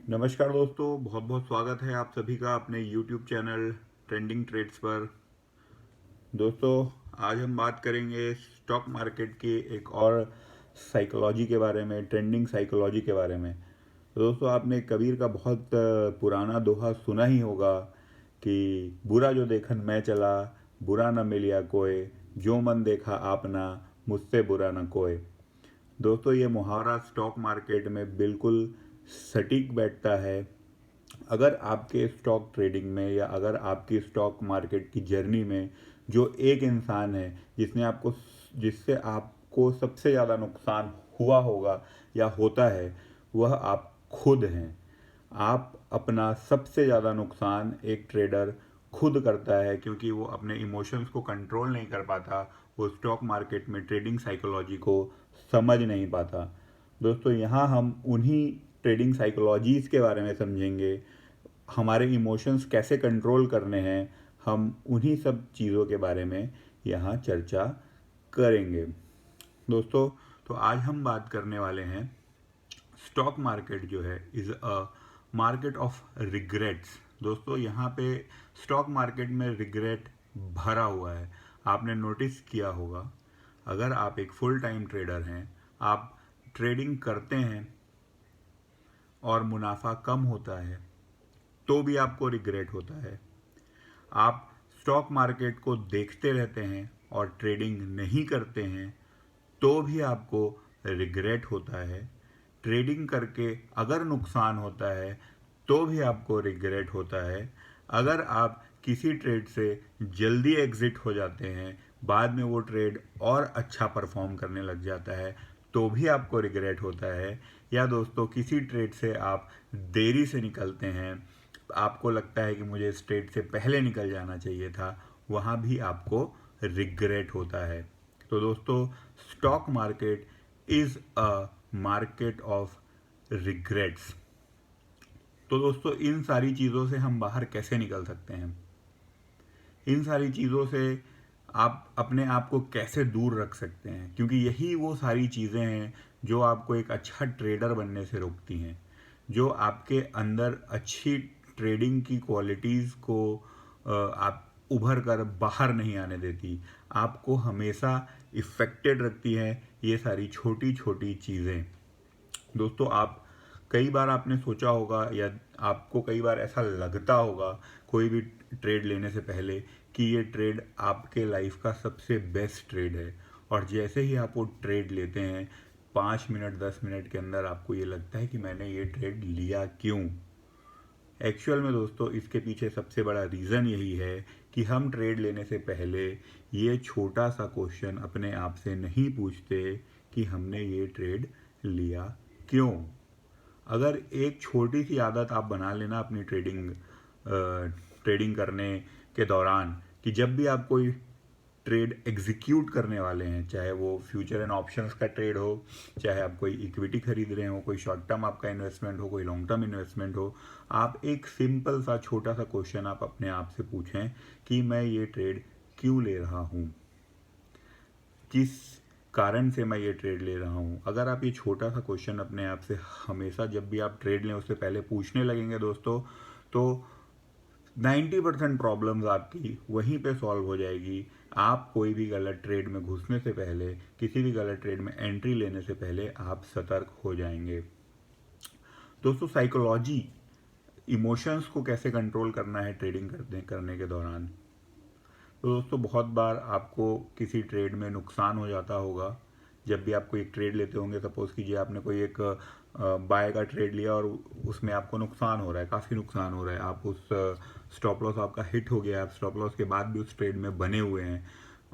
नमस्कार दोस्तों, बहुत बहुत स्वागत है आप सभी का अपने YouTube चैनल ट्रेंडिंग ट्रेड्स पर। दोस्तों, आज हम बात करेंगे स्टॉक मार्केट की एक और साइकोलॉजी के बारे में, ट्रेंडिंग साइकोलॉजी के बारे में। तो दोस्तों, आपने कबीर का बहुत पुराना दोहा सुना ही होगा कि बुरा जो देखन मैं चला, बुरा न मिलिया कोय, जो मन देखा आपना, मुझसे बुरा न कोय। दोस्तों, ये मुहावरा स्टॉक मार्केट में बिल्कुल सटीक बैठता है। अगर आपके स्टॉक ट्रेडिंग में या अगर आपकी स्टॉक मार्केट की जर्नी में जो एक इंसान है जिससे आपको सबसे ज़्यादा नुकसान हुआ होगा या होता है, वह आप खुद हैं। आप अपना सबसे ज़्यादा नुकसान एक ट्रेडर खुद करता है, क्योंकि वो अपने इमोशंस को कंट्रोल नहीं कर पाता, वो स्टॉक मार्केट में ट्रेडिंग साइकोलॉजी को समझ नहीं पाता। दोस्तों, यहाँ हम उन्हीं ट्रेडिंग साइकोलॉजीज़ के बारे में समझेंगे, हमारे इमोशंस कैसे कंट्रोल करने हैं, हम उन्हीं सब चीज़ों के बारे में यहाँ चर्चा करेंगे। दोस्तों, तो आज हम बात करने वाले हैं, स्टॉक मार्केट जो है is a market of regrets. दोस्तों, यहाँ पे स्टॉक मार्केट में रिग्रेट भरा हुआ है। आपने नोटिस किया होगा, अगर आप एक फुल टाइम ट्रेडर हैं, आप ट्रेडिंग करते हैं और मुनाफा कम होता है तो भी आपको रिग्रेट होता है। आप स्टॉक मार्केट को देखते रहते हैं और ट्रेडिंग नहीं करते हैं तो भी आपको रिग्रेट होता है। ट्रेडिंग करके अगर नुकसान होता है तो भी आपको रिग्रेट होता है। अगर आप किसी ट्रेड से जल्दी एग्जिट हो जाते हैं, बाद में वो ट्रेड और अच्छा परफॉर्म करने लग जाता है, तो भी आपको रिग्रेट होता है। या दोस्तों, किसी ट्रेड से आप देरी से निकलते हैं, आपको लगता है कि मुझे इस ट्रेड से पहले निकल जाना चाहिए था, वहाँ भी आपको रिग्रेट होता है। तो दोस्तों, stock market is a market of regrets. तो दोस्तों, इन सारी चीज़ों से हम बाहर कैसे निकल सकते हैं? इन सारी चीज़ों से आप अपने आप को कैसे दूर रख सकते हैं? क्योंकि यही वो सारी चीज़ें हैं जो आपको एक अच्छा ट्रेडर बनने से रोकती हैं, जो आपके अंदर अच्छी ट्रेडिंग की क्वालिटीज़ को आप उभर कर बाहर नहीं आने देती। आपको हमेशा इफ़ेक्टेड रखती हैं ये सारी छोटी छोटी चीज़ें। दोस्तों, आप कई बार आपने सोचा होगा या आपको कई बार ऐसा लगता होगा कोई भी ट्रेड लेने से पहले कि ये ट्रेड आपके लाइफ का सबसे बेस्ट ट्रेड है, और जैसे ही आप वो ट्रेड लेते हैं 5 मिनट 10 मिनट के अंदर आपको ये लगता है कि मैंने ये ट्रेड लिया क्यों। एक्चुअल में दोस्तों, इसके पीछे सबसे बड़ा रीज़न यही है कि हम ट्रेड लेने से पहले ये छोटा सा क्वेश्चन अपने आप से नहीं पूछते कि हमने ये ट्रेड लिया क्यों। अगर एक छोटी सी आदत आप बना लेना अपनी ट्रेडिंग करने के दौरान, कि जब भी आप कोई ट्रेड एग्जीक्यूट करने वाले हैं, चाहे वो फ्यूचर एंड ऑप्शंस का ट्रेड हो, चाहे आप कोई इक्विटी खरीद रहे हो, कोई शॉर्ट टर्म आपका इन्वेस्टमेंट हो, कोई लॉन्ग टर्म इन्वेस्टमेंट हो, आप एक सिंपल सा छोटा सा क्वेश्चन आप अपने आप से पूछें कि मैं ये ट्रेड क्यों ले रहा हूँ, किस कारण से मैं ये ट्रेड ले रहा हूँ। अगर आप ये छोटा सा क्वेश्चन अपने आप से हमेशा जब भी आप ट्रेड लें उससे पहले पूछने लगेंगे दोस्तों, तो 90% प्रॉब्लम्स आपकी वहीं पे सॉल्व हो जाएगी। आप कोई भी गलत ट्रेड में घुसने से पहले, किसी भी गलत ट्रेड में एंट्री लेने से पहले आप सतर्क हो जाएंगे। दोस्तों, साइकोलॉजी, इमोशंस को कैसे कंट्रोल करना है ट्रेडिंग करने के दौरान। तो दोस्तों, बहुत बार आपको किसी ट्रेड में नुकसान हो जाता होगा। जब भी आप कोई एक ट्रेड लेते होंगे, सपोज़ कीजिए आपने कोई एक बाय का ट्रेड लिया और उसमें आपको नुकसान हो रहा है, काफ़ी नुकसान हो रहा है, आप उस स्टॉप लॉस आपका हिट हो गया, आप स्टॉप लॉस के बाद भी उस ट्रेड में बने हुए हैं।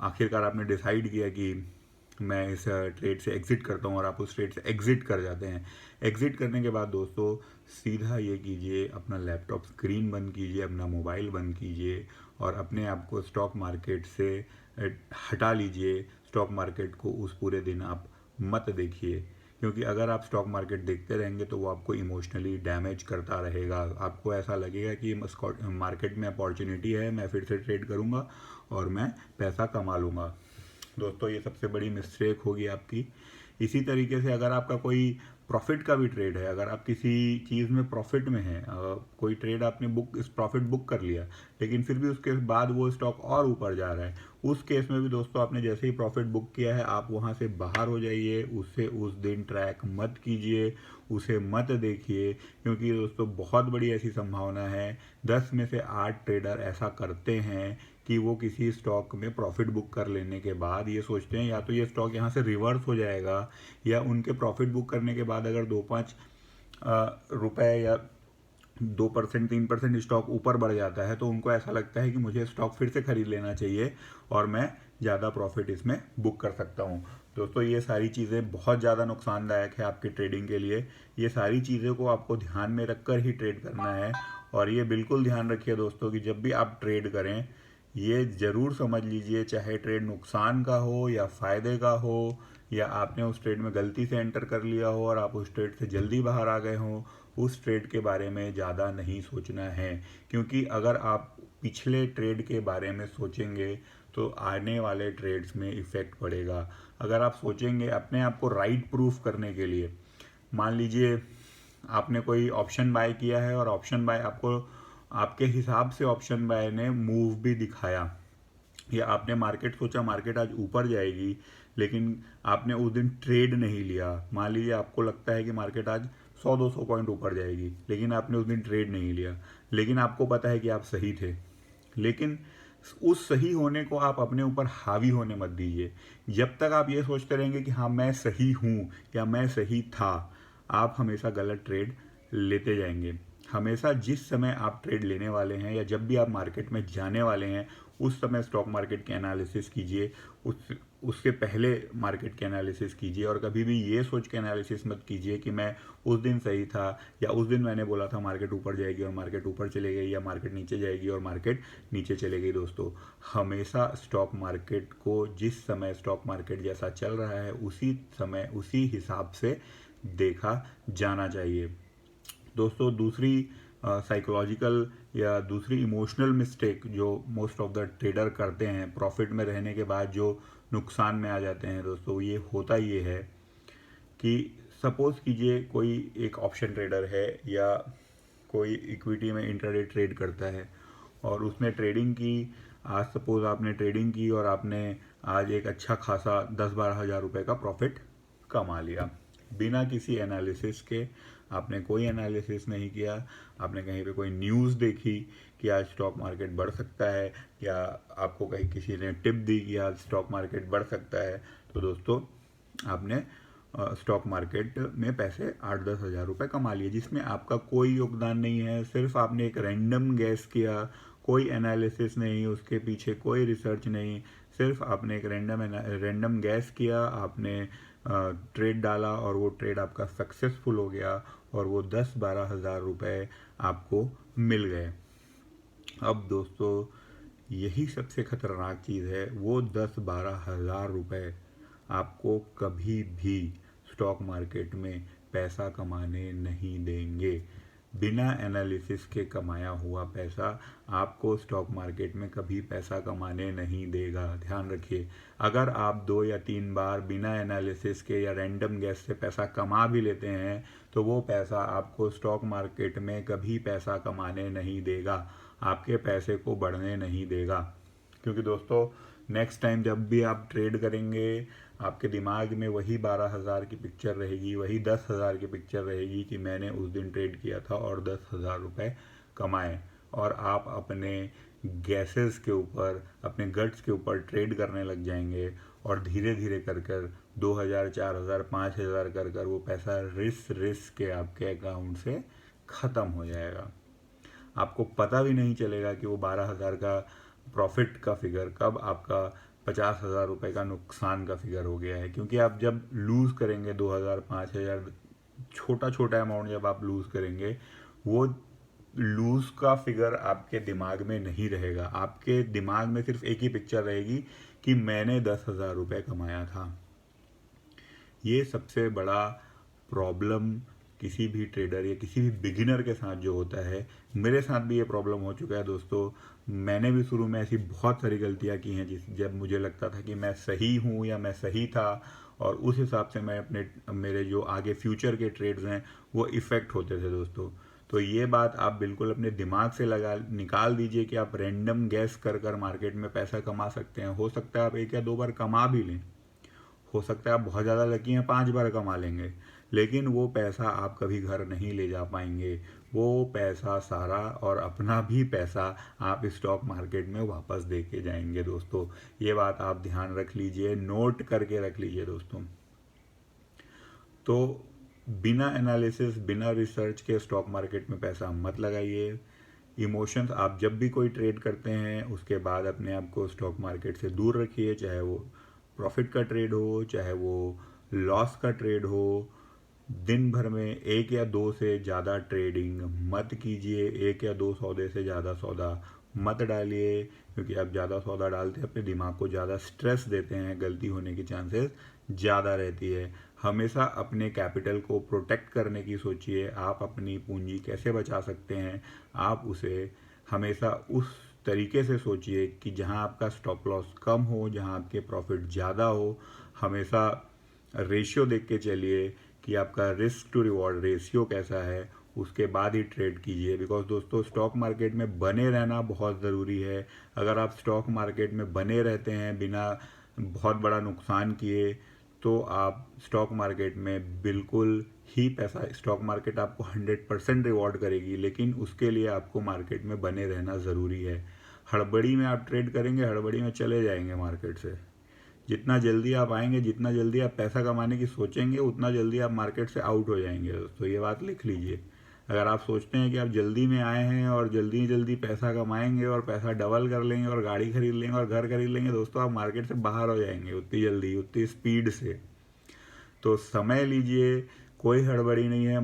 आखिरकार आपने डिसाइड किया कि मैं इस ट्रेड से एग्ज़िट करता हूँ, और आप उस ट्रेड से एग्ज़िट कर जाते हैं। एग्ज़िट करने के बाद दोस्तों, सीधा ये कीजिए, अपना लैपटॉप स्क्रीन बंद कीजिए, अपना मोबाइल बंद कीजिए और अपने आप को स्टॉक मार्केट से हटा लीजिए। स्टॉक मार्केट को उस पूरे दिन आप मत देखिए, क्योंकि अगर आप स्टॉक मार्केट देखते रहेंगे तो वो आपको इमोशनली डैमेज करता रहेगा। आपको ऐसा लगेगा कि मार्केट में अपॉर्चुनिटी है, मैं फिर से ट्रेड करूँगा और मैं पैसा कमा लूँगा। दोस्तों, ये सबसे बड़ी मिस्टेक होगी आपकी। इसी तरीके से अगर आपका कोई प्रॉफिट का भी ट्रेड है। अगर आप किसी चीज़ में प्रॉफिट में हैं, कोई ट्रेड आपने इस प्रॉफिट बुक कर लिया, लेकिन फिर भी उसके बाद वो स्टॉक और ऊपर जा रहा है, उस केस में भी दोस्तों आपने जैसे ही प्रॉफिट बुक किया है, आप वहाँ से बाहर हो जाइए, उससे उस दिन ट्रैक मत कीजिए, उसे मत देखिए, क्योंकि दोस्तों बहुत बड़ी ऐसी संभावना है, 10 में से 8 ट्रेडर ऐसा करते हैं कि वो किसी स्टॉक में प्रॉफिट बुक कर लेने के बाद ये सोचते हैं या तो ये स्टॉक यहाँ से रिवर्स हो जाएगा, या उनके प्रॉफिट बुक करने के बाद अगर 2-5 रुपए या 2% 3% स्टॉक ऊपर बढ़ जाता है तो उनको ऐसा लगता है कि मुझे स्टॉक फिर से खरीद लेना चाहिए और मैं ज़्यादा प्रॉफिट इसमें बुक कर सकता हूँ। दोस्तों ये सारी चीज़ें बहुत ज़्यादा नुकसानदायक है आपकी ट्रेडिंग के लिए। ये सारी चीज़ों को आपको ध्यान में रखकर ही ट्रेड करना है। और ये बिल्कुल ध्यान रखिए दोस्तों कि जब भी आप ट्रेड करें, ये ज़रूर समझ लीजिए, चाहे ट्रेड नुकसान का हो या फ़ायदे का हो, या आपने उस ट्रेड में गलती से एंटर कर लिया हो और आप उस ट्रेड से जल्दी बाहर आ गए हो, उस ट्रेड के बारे में ज़्यादा नहीं सोचना है। क्योंकि अगर आप पिछले ट्रेड के बारे में सोचेंगे तो आने वाले ट्रेड्स में इफ़ेक्ट पड़ेगा। अगर आप सोचेंगे अपने आप को राइट प्रूफ करने के लिए, मान लीजिए आपने कोई ऑप्शन बाय किया है और ऑप्शन बाय आपको आपके हिसाब से ऑप्शन बाय ने मूव भी दिखाया, या आपने मार्केट सोचा मार्केट आज ऊपर जाएगी, लेकिन आपने उस दिन ट्रेड नहीं लिया। मान लीजिए आपको लगता है कि मार्केट आज 100-200 पॉइंट ऊपर जाएगी, लेकिन आपने उस दिन ट्रेड नहीं लिया, लेकिन आपको पता है कि आप सही थे। लेकिन उस सही होने को आप अपने ऊपर हावी होने मत दीजिए। जब तक आप ये सोचते रहेंगे कि हाँ मैं सही हूँ या मैं सही था, आप हमेशा गलत ट्रेड लेते जाएंगे। हमेशा जिस समय आप ट्रेड लेने वाले हैं या जब भी आप मार्केट में जाने वाले हैं, उस समय स्टॉक मार्केट के एनालिसिस कीजिए, उसके पहले मार्केट के एनालिसिस कीजिए। और कभी भी ये सोच के एनालिसिस मत कीजिए कि मैं उस दिन सही था, या उस दिन मैंने बोला था मार्केट ऊपर जाएगी और मार्केट ऊपर चले गई, या मार्केट नीचे जाएगी और मार्केट नीचे चले गई। दोस्तों हमेशा स्टॉक मार्केट को जिस समय स्टॉक मार्केट जैसा चल रहा है उसी समय उसी हिसाब से देखा जाना चाहिए। दोस्तों दूसरी साइकोलॉजिकल या दूसरी इमोशनल मिस्टेक जो मोस्ट ऑफ द ट्रेडर करते हैं प्रॉफिट में रहने के बाद, जो नुकसान में आ जाते हैं दोस्तों, ये होता ये है कि सपोज कीजिए कोई एक ऑप्शन ट्रेडर है या कोई इक्विटी में इंट्राडे ट्रेड करता है और उसने ट्रेडिंग की। आज सपोज आपने ट्रेडिंग की और आपने आज एक अच्छा खासा 10-12 हज़ार रुपये का प्रॉफिट कमा लिया बिना किसी एनालिसिस के। आपने कोई एनालिसिस नहीं किया, आपने कहीं पे कोई न्यूज़ देखी कि आज स्टॉक मार्केट बढ़ सकता है, या आपको कहीं किसी ने टिप दी कि आज स्टॉक मार्केट बढ़ सकता है, तो दोस्तों आपने स्टॉक मार्केट में पैसे 8-10 हज़ार रुपये कमा लिए, जिसमें आपका कोई योगदान नहीं है। सिर्फ आपने एक रैंडम गैस किया, कोई एनालिसिस नहीं, उसके पीछे कोई रिसर्च नहीं, सिर्फ आपने एक रैंडम गैस किया, आपने ट्रेड डाला और वो ट्रेड आपका सक्सेसफुल हो गया और वो 10-12 हज़ार रुपये आपको मिल गए। अब दोस्तों यही सबसे खतरनाक चीज़ है, वो 10-12 हज़ार रुपये आपको कभी भी स्टॉक मार्केट में पैसा कमाने नहीं देंगे। बिना एनालिसिस के कमाया हुआ पैसा आपको स्टॉक मार्केट में कभी पैसा कमाने नहीं देगा। ध्यान रखिए, अगर आप 2 या 3 बार बिना एनालिसिस के या रैंडम गैस से पैसा कमा भी लेते हैं तो वो पैसा आपको स्टॉक मार्केट में कभी पैसा कमाने नहीं देगा, आपके पैसे को बढ़ने नहीं देगा। क्योंकि दोस्तों नेक्स्ट टाइम जब भी आप ट्रेड करेंगे, आपके दिमाग में वही 12 हज़ार की पिक्चर रहेगी, वही 10 हज़ार की पिक्चर रहेगी कि मैंने उस दिन ट्रेड किया था और 10 हज़ार रुपये कमाए। और आप अपने गैसेस के ऊपर, अपने गट्स के ऊपर ट्रेड करने लग जाएंगे और धीरे धीरे कर कर 2,000, 4,000, 5,000 कर कर वो पैसा रिस के आपके अकाउंट से ख़त्म हो जाएगा। आपको पता भी नहीं चलेगा कि वो 12,000 का प्रॉफिट का फिगर कब आपका 50,000 रुपये का नुकसान का फिगर हो गया है। क्योंकि आप जब लूज़ करेंगे 2,000, 5,000, छोटा छोटा अमाउंट जब आप लूज़ करेंगे, वो लूज़ का फिगर आपके दिमाग में नहीं रहेगा। आपके दिमाग में सिर्फ एक ही पिक्चर रहेगी कि मैंने 10,000 रुपये कमाया था। ये सबसे बड़ा प्रॉब्लम किसी भी ट्रेडर या किसी भी बिगिनर के साथ जो होता है, मेरे साथ भी ये प्रॉब्लम हो चुका है दोस्तों। मैंने भी शुरू में ऐसी बहुत सारी गलतियां की हैं जब मुझे लगता था कि मैं सही हूँ या मैं सही था, और उस हिसाब से मैं मेरे जो आगे फ्यूचर के ट्रेड्स हैं वो इफ़ेक्ट होते थे दोस्तों। तो ये बात आप बिल्कुल अपने दिमाग से निकाल दीजिए कि आप रैंडम गैस कर कर मार्केट में पैसा कमा सकते हैं। हो सकता है आप 1 या 2 बार कमा भी लें, हो सकता है आप बहुत ज़्यादा लकी हैं 5 बार कमा लेंगे, लेकिन वो पैसा आप कभी घर नहीं ले जा पाएंगे। वो पैसा सारा और अपना भी पैसा आप स्टॉक मार्केट में वापस दे के जाएंगे दोस्तों। ये बात आप ध्यान रख लीजिए, नोट करके रख लीजिए दोस्तों। तो बिना एनालिसिस, बिना रिसर्च के स्टॉक मार्केट में पैसा मत लगाइए। इमोशंस, आप जब भी कोई ट्रेड करते हैं उसके बाद अपने आप को स्टॉक मार्केट से दूर रखिए, चाहे वो प्रॉफिट का ट्रेड हो, चाहे वो लॉस का ट्रेड हो। दिन भर में 1 या 2 से ज़्यादा ट्रेडिंग मत कीजिए, 1 या 2 सौदे से ज़्यादा सौदा मत डालिए, क्योंकि आप ज़्यादा सौदा डालते हैं अपने दिमाग को ज़्यादा स्ट्रेस देते हैं, गलती होने की चांसेस ज़्यादा रहती है। हमेशा अपने कैपिटल को प्रोटेक्ट करने की सोचिए, आप अपनी पूंजी कैसे बचा सकते हैं, आप उसे हमेशा उस तरीके से सोचिए कि जहां आपका स्टॉप लॉस कम हो, जहां आपके प्रॉफिट ज़्यादा हो। हमेशा रेशियो देख के चलिए कि आपका रिस्क टू रिवॉर्ड रेशियो कैसा है, उसके बाद ही ट्रेड कीजिए। बिकॉज दोस्तों स्टॉक मार्केट में बने रहना बहुत ज़रूरी है। अगर आप स्टॉक मार्केट में बने रहते हैं बिना बहुत बड़ा नुकसान किए, तो आप स्टॉक मार्केट में बिल्कुल ही पैसा, स्टॉक मार्केट आपको 100% रिवॉर्ड करेगी, लेकिन उसके लिए आपको मार्केट में बने रहना ज़रूरी है। हड़बड़ी में आप ट्रेड करेंगे, हड़बड़ी में चले जाएंगे मार्केट से। जितना जल्दी आप आएंगे, जितना जल्दी आप पैसा कमाने की सोचेंगे, उतना जल्दी आप मार्केट से आउट हो जाएंगे दोस्तों। ये बात लिख लीजिए। अगर आप सोचते हैं कि आप जल्दी में आए हैं और जल्दी जल्दी पैसा कमाएंगे और पैसा डबल कर लेंगे और गाड़ी खरीद लेंगे और घर खरीद लेंगे, दोस्तों आप मार्केट से बाहर हो जाएंगे उतनी जल्दी, उतनी स्पीड से। तो समय लीजिए, कोई हड़बड़ी नहीं है।